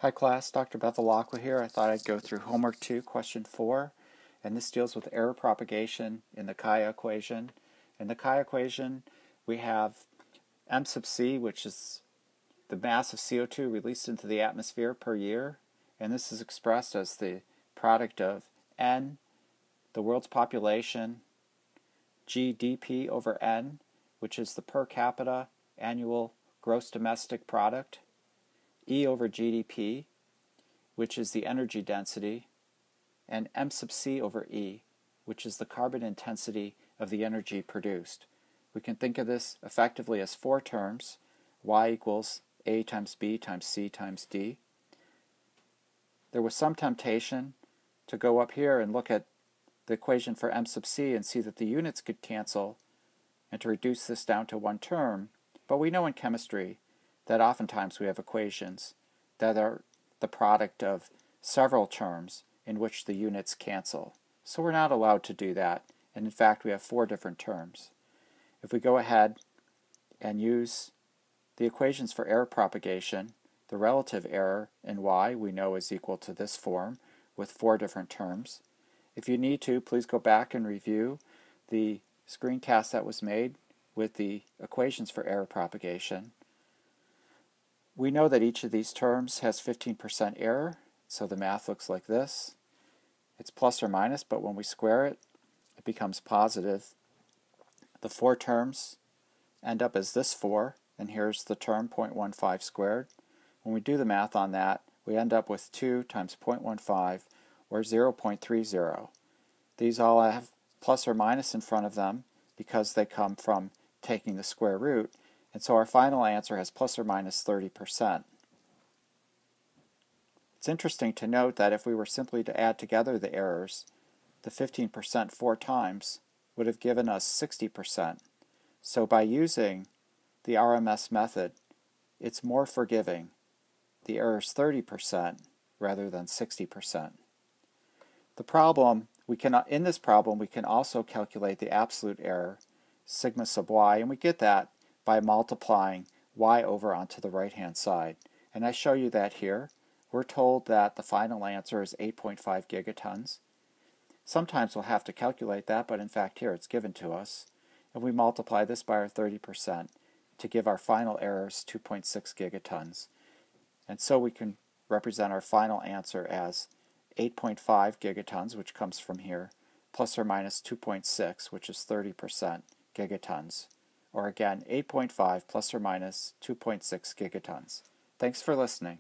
Hi class, Dr. Bevilacqua here. I thought I'd go through homework 2, question 4, and this deals with error propagation in the Kaya equation. In the Kaya equation, we have m sub c, which is the mass of CO2 released into the atmosphere per year, and this is expressed as the product of n, the world's population, GDP over n, which is the per capita annual gross domestic product, E over GDP, which is the energy density, and m sub c over E, which is the carbon intensity of the energy produced. We can think of this effectively as four terms: y equals A times B times C times D. There was some temptation to go up here and look at the equation for m sub c and see that the units could cancel and to reduce this down to one term, but we know in chemistry that oftentimes we have equations that are the product of several terms in which the units cancel. So we're not allowed to do that, and in fact we have four different terms. If we go ahead and use the equations for error propagation, the relative error in y we know is equal to this form with four different terms. If you need to, please go back and review the screencast that was made with the equations for error propagation. We know that each of these terms has 15% error, so the math looks like this. It's plus or minus, but when we square it, it becomes positive. The four terms end up as this 4, and here's the term 0.15 squared. When we do the math on that, we end up with 2 times 0.15, or 0.30. These all have plus or minus in front of them because they come from taking the square root, and so our final answer has plus or minus 30%. It's interesting to note that if we were simply to add together the errors, the 15% 4 times would have given us 60%. So by using the RMS method, it's more forgiving. The error is 30% rather than 60%. The problem, in this problem, we can also calculate the absolute error, sigma sub y, and we get that by multiplying y over onto the right-hand side. And I show you that here. We're told that the final answer is 8.5 gigatons. Sometimes we'll have to calculate that, but in fact here it's given to us. And we multiply this by our 30% to give our final errors 2.6 gigatons. And so we can represent our final answer as 8.5 gigatons, which comes from here, plus or minus 2.6, which is 30% gigatons. Or again, 8.5 plus or minus 2.6 gigatons. Thanks for listening.